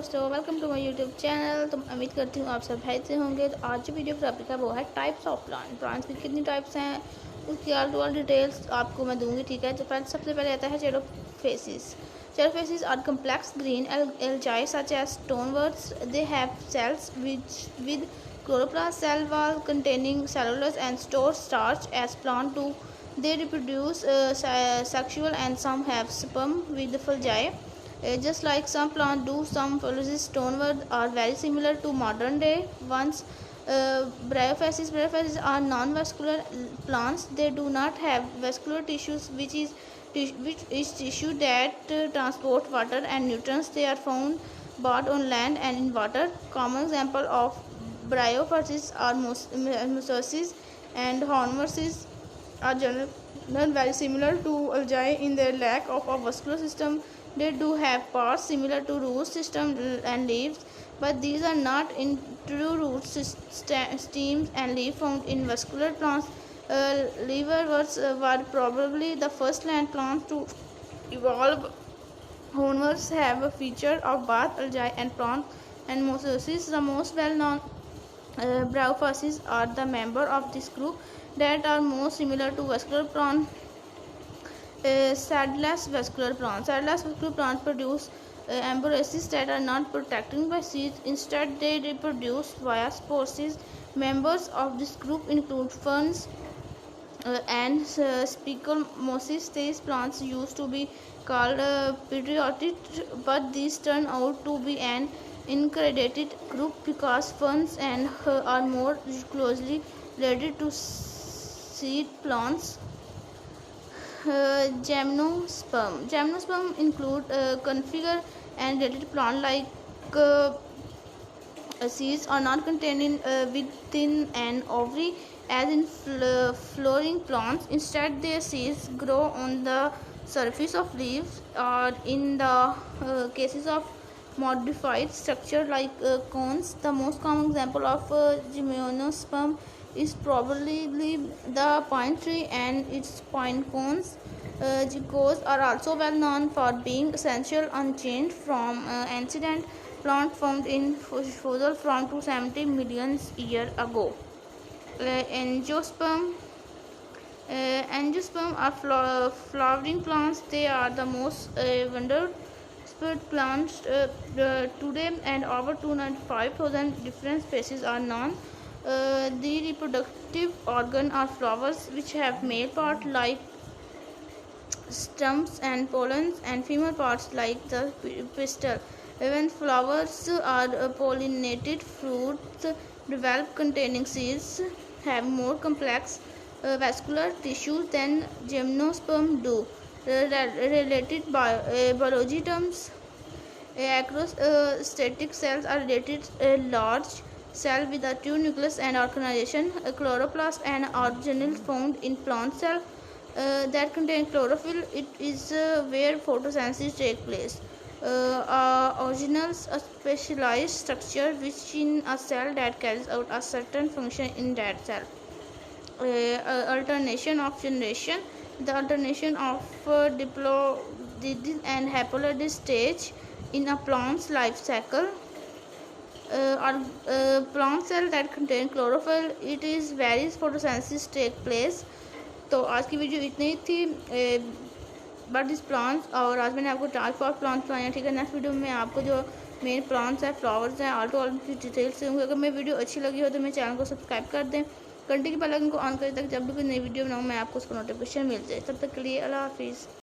दोस्तों, welcome to my YouTube channel. तो उम्मीद करती हूँ आप सब भाई से होंगे। तो आज जो वीडियो टॉपिक है वो है टाइप्स ऑफ प्लांट्स की कितनी टाइप्स हैं उसकी ऑल डिटेल्स आपको मैं दूंगी। ठीक है, तो फ्रेंड्स सबसे पहले आता है चेरोफेसिस। Chelophasis are complex green algae such as stoneworts. They have cells with chloroplast cell wall containing cellulose and store starch as plant do. They reproduce sexual and some have sperm with fungi. Just like some plants do, some phyllosis stoneworts are very similar to modern day ones. Bryophases are non-vascular plants. They do not have vascular tissues, which is tissue that transport water and nutrients. They are found both on land and in water. Common example of bryophases are mosaics and hornworts are generally very similar to algae in their lack of a vascular system. They do have parts similar to root system and leaves, but these are not in true root stems and leaf found in vascular plants. Liverworts were probably the first land plants to evolve. Hornworts have a feature of both algae and plants, and mosaics, the most well-known bryophases, are the member of this group that are most similar to vascular plants. Seedless vascular plants. Seedless vascular plants produce embryosis that are not protected by seeds. Instead, they reproduce via spores. Members of this group include ferns and spiculomosis. These plants used to be called patriotic, but these turn out to be an uncredited group because ferns and are more closely related to seed plants. Gymnosperm include conifer and related plant like seeds are not contained within an ovary as in flowering plants. Instead, their seeds grow on the surface of leaves, or in the cases of modified structure like cones. The most common example of gymnosperm is probably the pine tree and its pine cones. Geckos are also well known for being essential unchanged from ancient plant found in fossil from 270 million years ago. Angiosperm Angiosperm are flowering plants. They are the most wondered plants today, and over 295,000 different species are known. The reproductive organ are flowers, which have male part like stems and pollens, and female parts like the pistil. When flowers are pollinated, fruits develop containing seeds have more complex vascular tissues than gymnosperm do. Related biology terms, acrostatic cells are related large cell with a true nucleus and organization. A chloroplast and organelle found in plant cell that contain chlorophyll. It is where photosynthesis takes place. Organelles, a specialized structure which in a cell that carries out a certain function in that cell. Alternation of generation. The alternation of diplodocid and haplodicid stage in a plant's life cycle. Plant cell that contain chlorophyll, it is various photosynthesis take place. तो आज की video इतनी ही थी but this plants, और आज मैंने आपको type of plants बताया। ठीक है, नेक्स्ट वीडियो में आपको जो मेन प्लांट्स हैं, फ्लावर्स हैं, ऑल टू ऑल की डिटेल्स होंगे। अगर मेरी वीडियो अच्छी लगी हो तो मेरे चैनल को सब्सक्राइब कर दें, घंटे की बेल आइकन को ऑन करें ताकि जब भी कोई नई वीडियो बनाऊँ मैं आपको उसका नोटिफिकेशन मिल जाए। तब तक के लिए अल्लाह हाफिज़।